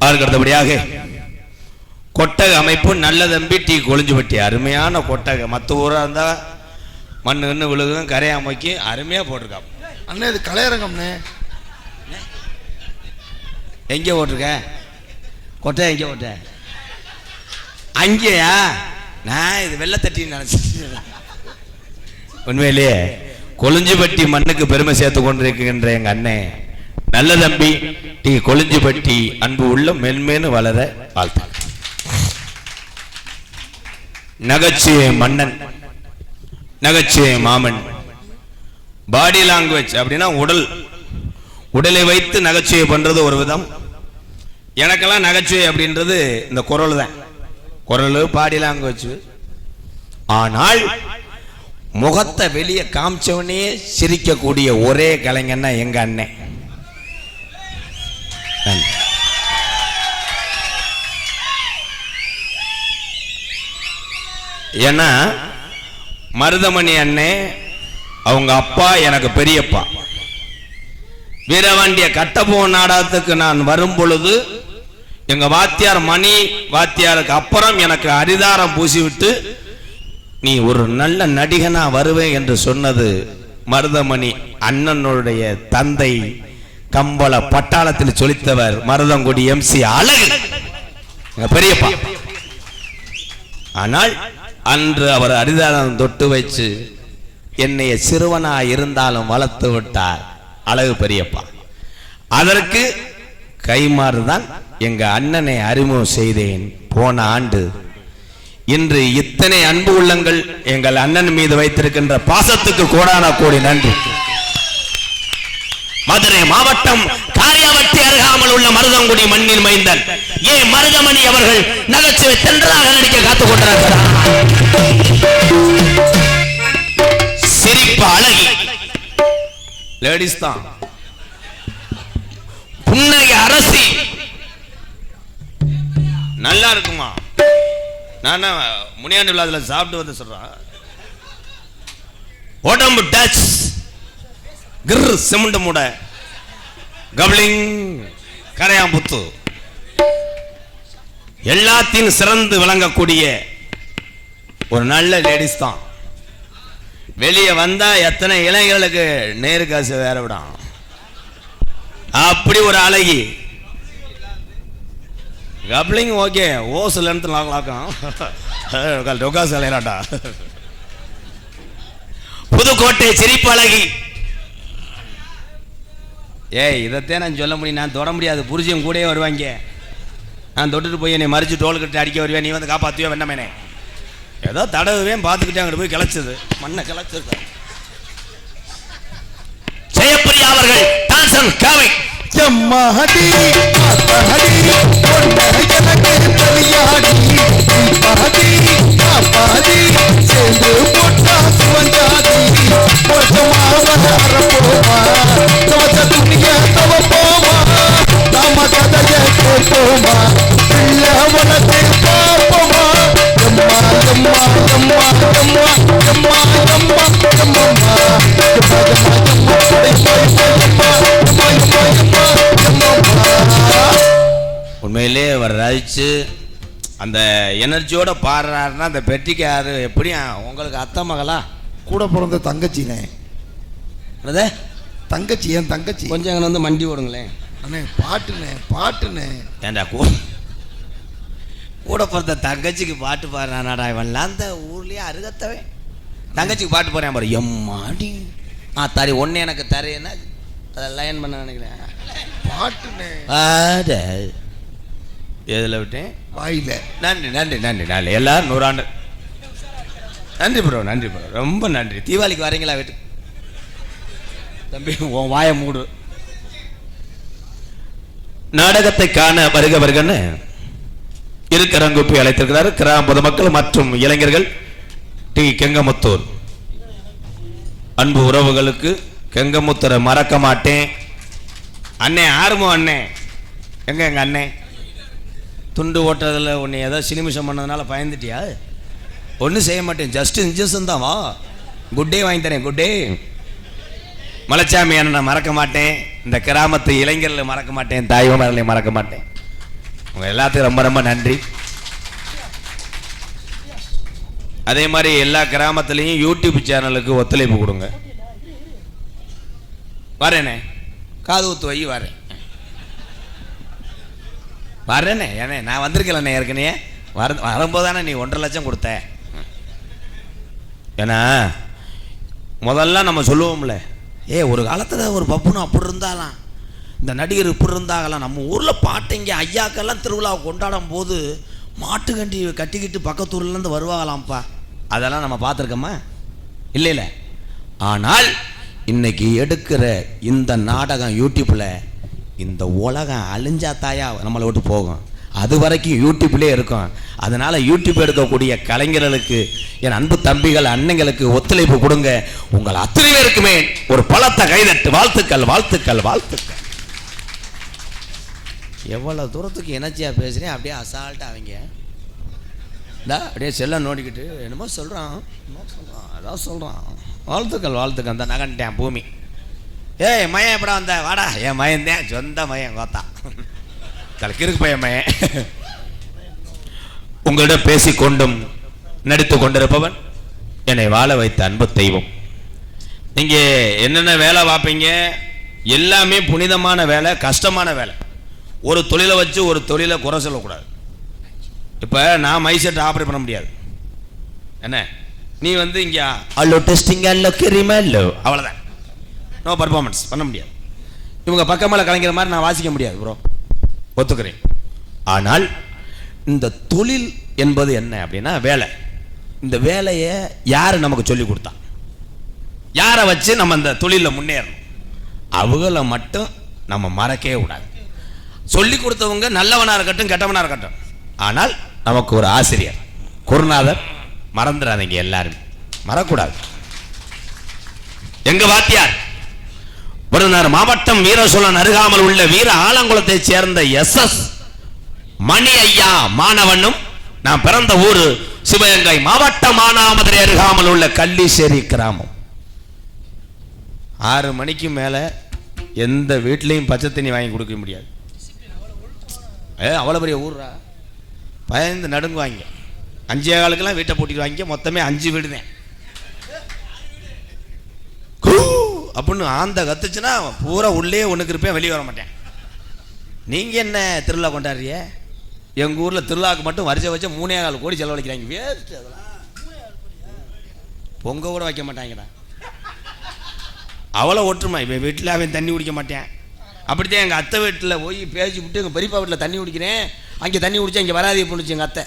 அடுத்தபடியாக கொட்டக அமைப்பு நல்ல தம்பி டி கொளிஞ்சுபட்டி. அருமையான கொட்டகை. மற்ற ஊராக இருந்தால் மண்ணு விழுகும் கரையாமைக்கு அருமையாக போட்டிருக்கான். அண்ணே இது கலையரங்கம்ண்ணே. எங்கே ஓட்டிருக்க கொட்டை? எங்கே ஓட்ட? அங்கேயா? நான் இது வெள்ளத்தட்டின்னு நினச்சேன். உண்மையிலேயே கொளிஞ்சுபட்டி மண்ணுக்கு பெருமை சேர்த்து கொண்டிருக்கின்ற எங்க அண்ணன் நல்ல தம்பி டி கொளிஞ்சுபட்டி அன்பு உள்ள மென்மேனு வளர வாழ்த்தாள். நகைச்சுவை மன்னன், நகைச்சுவை மாமன். பாடி லாங்குவேஜ் அப்படின்னா உடலை வைத்து நகைச்சுவை பண்றது ஒரு விதம். எனக்கெல்லாம் நகைச்சுவை அப்படின்றது இந்த குரல் தான். குரல், பாடி லாங்குவேஜ். ஆனால் முகத்தை வெளியே காமிச்சவனே சிரிக்கக்கூடிய ஒரே கலைஞன்னா எங்க அண்ணன். ஏன்னா மருதமணி அண்ணே அவங்க அப்பா எனக்கு பெரியப்பா. வீரவாண்டிய கட்டபோ நாடகத்துக்கு நான் வரும் பொழுது எங்க வாத்தியார் மணி வாத்தியாருக்கு அப்புறம் எனக்கு அரிதாரம் பூசிவிட்டு நீ ஒரு நல்ல நடிகனா வருவே என்று சொன்னது மருதமணி அண்ணனுடைய தந்தை. கம்பள பட்டாளத்தில் சொலித்தவர் மருதங்குடி எம்சி அழகு பெரியப்பா. ஆனால் அன்று அவர் அரிதாரம் தொட்டு வச்சு என்னைய சிறுவனா இருந்தாலும் வளர்த்து விட்டார் அழகு பெரியப்பா. அதற்கு கைமாறுதான் எங்க அண்ணனை அறிமுகம் செய்தேன் போன ஆண்டு. இன்று இத்தனை அன்பு உள்ளங்கள் எங்கள் அண்ணன் மீது வைத்திருக்கின்ற பாசத்துக்கு கோடான கோடி நன்றி. மதுரை மாவட்டம் காரியாவட்டி அருகாமல் உள்ள மருதங்குடி மண்ணின் மைந்தன் ஏ மருதமணி அவர்கள் நகைச்சுவை தென்றாக நடிக்க காத்துக் கொண்டிருக்கிறார். சிரிப்பு அழகி லேடிஸ் தான். புன்னகை அரசி நல்லா இருக்குமா? நான் முனியாண்டி விழாதுல சாப்பிட்டு வந்து சொல்றேன். உடம்பு டச் கிர் சிமெண்ட் மூட கப்ளிங் கரையாம்புத்து எல்லாத்தையும் சிறந்து விளங்கக்கூடிய ஒரு நல்ல லேடிஸ் தான். வெளியே வந்தா எத்தனை இளைஞர்களுக்கு நேரு காசு வேற விடும். அப்படி ஒரு அழகி. கப்ளிங் ஓகே ஓசல் லாக்கம் புதுக்கோட்டை சிரிப்பு அழகி. ஏய் இதைத்தான் நான் சொல்ல முடியும். நான் தொட முடியாது. புருஷன் கூடயே வருவாங்க. நான் தொட்டுட்டு போய் என்னை மறிச்சு டோல் கட்டு அடிக்க வருவேன். நீ வந்து காப்பாற்றுவே வேண்டாமேனே. ஏதோ தடவுவேன் பார்த்துக்கிட்டே அங்கிட்டு போய் கிளச்சது மண்ணை கிளச்சிருக்க. ஜெயப்பிரியா அவர்கள் டான்சன் காவை மகதி மகதி மகதி சேர்ந்து போட்டா சுவஞ்சாதி போமா தவச்ச துணிய தவ போமா நாம கதைய கேட்போமா பிள்ளை வளர்த்து பார்ப்போமா. எம்மா எம்மா எம்மா எம்மா எம்மா எம்மா எம்மா உண்மையிலே அவர் ரசிச்சு அந்த எனர்ஜியோட பாடுறாருன்னா அந்த பெட்டிக்காரு எப்படியும் உங்களுக்கு அத்தை மகளா கூட பிறந்த தங்கச்சினே. தங்கச்சி என் தங்கச்சி. கொஞ்சம் எங்களை வந்து மண்டி ஓடுங்களேன் அண்ணே. பாட்டுனே பாட்டுனே. ஏண்டா கூட பிறந்த தங்கச்சிக்கு பாட்டு பாடுறானாடா இவன்லாம் அந்த ஊர்லயே அருகத்தவே. தங்கச்சிக்கு பாட்டு போறேன் பாரு. எம்மாடி தரி ஒன்னு எனக்கு தரேன்னா அதை லைன் பண்ண நினைக்கிறேன். பாட்டுனே எதில் விட்டேன்? வாயில. நன்றி நன்றி நன்றி நன்றி. எல்லாரும் 100 ஆண்டு நன்றி ப்ரோ. நன்றி ப்ரோ, ரொம்ப நன்றி. தீபாவளிக்கு வரீங்களா வீட்டு? தம்பி உன் வாயை மூடு. நாடகத்தை காண வருக வருகன்னு இருக்கரங்குப்பை அழைத்திருக்கிறார் கிராம பொதுமக்கள் மற்றும் இளைஞர்கள். டி கெங்கமுத்தூர் அன்பு உறவுகளுக்கு கெங்கமுத்தூரை மறக்க மாட்டேன். அண்ணே ஆர்மோ அண்ணே எங்க எங்க அண்ணே துண்டு ஓட்டுறதில் உன்னை ஏதோ சினிமிஷம் பண்ணதுனால பயந்துட்டியா? ஒன்றும் செய்ய மாட்டேன். ஜஸ்ட் இன்ஜெக்ஷன் தான். வா குட் டே வாங்கி தரேன். Good day. மலைச்சாமி அண்ணனை மறக்க மாட்டேன். இந்த கிராமத்து இளைஞர்களை மறக்க மாட்டேன். தாய்மார்களையும் மறக்க மாட்டேன். உங்க எல்லாத்துக்கும் ரொம்ப ரொம்ப நன்றி. அதே மாதிரி எல்லா கிராமத்துலேயும் யூடியூப் சேனலுக்கு ஒத்துழைப்பு கொடுங்க. வரேனே, காது ஊத்து வை, வரேனே. ஏனே நான் வந்திருக்கலண்ணே ஏற்கனவே. வரும்போது தானே நீ 1.5 லட்சம் கொடுத்த. ஏன்னா முதல்ல நம்ம சொல்லுவோம்ல, ஒரு காலத்தில் ஒரு பப்புன்னு அப்படி இருந்தாலாம், இந்த நடிகர் இப்படி இருந்தாகலாம். நம்ம ஊரில் பாட்டைங்க ஐயாக்கெல்லாம் திருவிழாவை கொண்டாடும் போது மாட்டு கண்டி கட்டிக்கிட்டு பக்கத்தூர்லேருந்து வருவாங்களாம்ப்பா. அதெல்லாம் நம்ம பார்த்துருக்கோமா? இல்லை. ஆனால் இன்னைக்கு எடுக்கிற இந்த நாடகம் யூடியூப்பில் இந்த உலகம் அழிஞ்சா தாயா நம்மளை விட்டு போகும். அது வரைக்கும் யூடியூப்லேயே இருக்கும். அதனால் யூடியூப் எடுக்கக்கூடிய கலைஞர்களுக்கு, என் அன்பு தம்பிகள் அண்ணங்களுக்கு ஒத்துழைப்பு கொடுங்க. உங்கள் அத்தனை பேருக்குமே ஒரு பலத்த கைதட்டு. வாழ்த்துக்கள், வாழ்த்துக்கள், வாழ்த்துக்கள். எவ்வளோ தூரத்துக்கு எனர்ஜியாக பேசுகிறேன். அப்படியே அசால்ட்டாக அவங்க அப்படியே செல்ல நோண்டிக்கிட்டு என்னமோ சொல்கிறான், அதான் சொல்கிறான். வாழ்த்துக்கள், வாழ்த்துக்கள். அந்த நகன்ட்டேன் பூமி. மயன் எப்படா வந்த? வாடா. என் மயன் தான், சொந்த மயன் கோத்தா, கிறுக்கு பையன் மயன். உங்களிடம் பேசிக்கொண்டும் நடித்து கொண்டிருப்பவன் என்னை வாழ வைத்த அன்பு தெய்வம். நீங்க என்னென்ன வேலை பார்ப்பீங்க? எல்லாமே புனிதமான வேலை, கஷ்டமான வேலை. ஒரு தொழிலை வச்சு ஒரு தொழிலை குறை சொல்லக்கூடாது. இப்போ நான் மைசெட் ஆப்ரேட் பண்ண முடியாது. என்ன நீ வந்து இங்கே அல்லோ டெஸ்டிங் அல்லோ கிரிமா இல்லோ, அவ்வளோதான். நோ பர்ஃபார்மன்ஸ் பண்ண முடியாது. இவங்க பக்கமால கலைக்கிற மாதிரி நான் வாசிக்க முடியாது ப்ரோ, ஒத்துக்கிறேன். ஆனால் இந்த தொழில் என்பது என்ன அப்படின்னா வேலை. இந்த வேலையை யார் நமக்கு சொல்லி கொடுத்தா? யாரை வச்சு நம்ம இந்த தொழிலில் முன்னேறணும்? அவங்கள மட்டும் நம்ம மறக்கவே கூடாது. சொல்லி கொடுத்தவங்க நல்லவனாக இருக்கட்டும் கெட்டவனாக இருக்கட்டும், ஆனால் நமக்கு ஒரு ஆசிரியர், குருநாதர் மறந்துடாதீங்க. எல்லாரும் மறக்கூடாது. எங்க வாத்தியார் விருதுநகர் மாவட்டம் வீரசோழன் அருகாமல் உள்ள வீர ஆலங்குளத்தை சேர்ந்த SS மணி ஐயா மாணவனும், நான் பிறந்த ஊரு சிவகங்கை மாவட்டம் மானாமதுரை அருகாமல் உள்ள கள்ளிசேரி கிராமம். 6 மணிக்கு மேல எந்த வீட்லையும் பச்சை தண்ணி வாங்கி கொடுக்க முடியாது. அவ்வளோ பெரிய ஊர்ரா, பயந்து நடுங்குவாங்க. 5:15 வீட்டை போட்டிடுவாங்க. மொத்தமே 5 வீடு தான். அப்படின்னு ஆந்த கத்துச்சுன்னா பூரா உள்ளே ஒன்றுக்கு இருப்பேன், வெளியே வர மாட்டேன். நீங்கள் என்ன திருவிழா கொண்டாடுறிய? எங்கள் ஊரில் திருவிழாவுக்கு மட்டும் வருஷம் வச்சு 3.25 கோடி செலவழிக்கிறாங்க. வேஸ்ட். அதெல்லாம் பொங்க கூட வைக்க மாட்டாங்கடா. அவ்வளோ ஒற்றுமை. இப்போ வீட்டில் அவன் தண்ணி குடிக்க மாட்டேன். அப்படித்தான் எங்கள் அத்தை வீட்டில் போய் பேசி விட்டு எங்கள் பெரியப்பா வீட்டில் தண்ணி குடிக்கிறேன். அங்கே தண்ணி குடிச்சா இங்கே வராதே போணுச்சு எங்கள் அத்தை.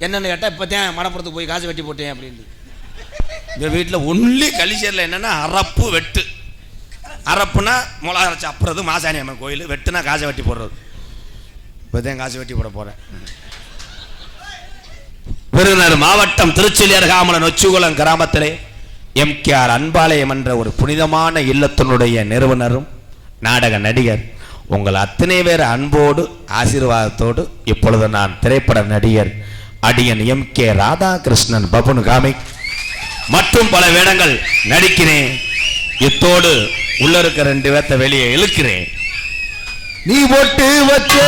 என்னென்னு கேட்டால் இப்போ தான் மடப்புறத்துக்கு போய் காசு வெட்டி போட்டேன் அப்படின்னு. இந்த வீட்டில் ஒன்லி கலிச்சேரில் என்னென்னா அரப்பு வெட்டு. அரப்புனா மிளகா அரைச்சி அப்புறது மாசாணி அம்மன் கோயில், வெட்டுனா காசை வெட்டி போடுறது. இப்போ தான் காசு வெட்டி போட போகிறேன். விருதுநகர் மாவட்டம் திருச்சி அருகாமல் நொச்சிகுளம் கிராமத்திலே MKR அன்பாலயம் என்ற ஒரு புனிதமான இல்லத்தினுடைய நிறுவனரும் நாடக நடிகர் உங்கள் அத்தனை பேர் அன்போடு ஆசீர்வாதத்தோடு இப்பொழுது நான் திரைப்பட நடிகர் அடியன் MK ராதாகிருஷ்ணன் பபுன் காமிக் மற்றும் பல வேடங்கள் நடிக்கிறேன். இத்தோடு உள்ள இருக்க 2 பேர்த்த வெளியே இழுக்கிறேன். நீ போட்டு வச்சே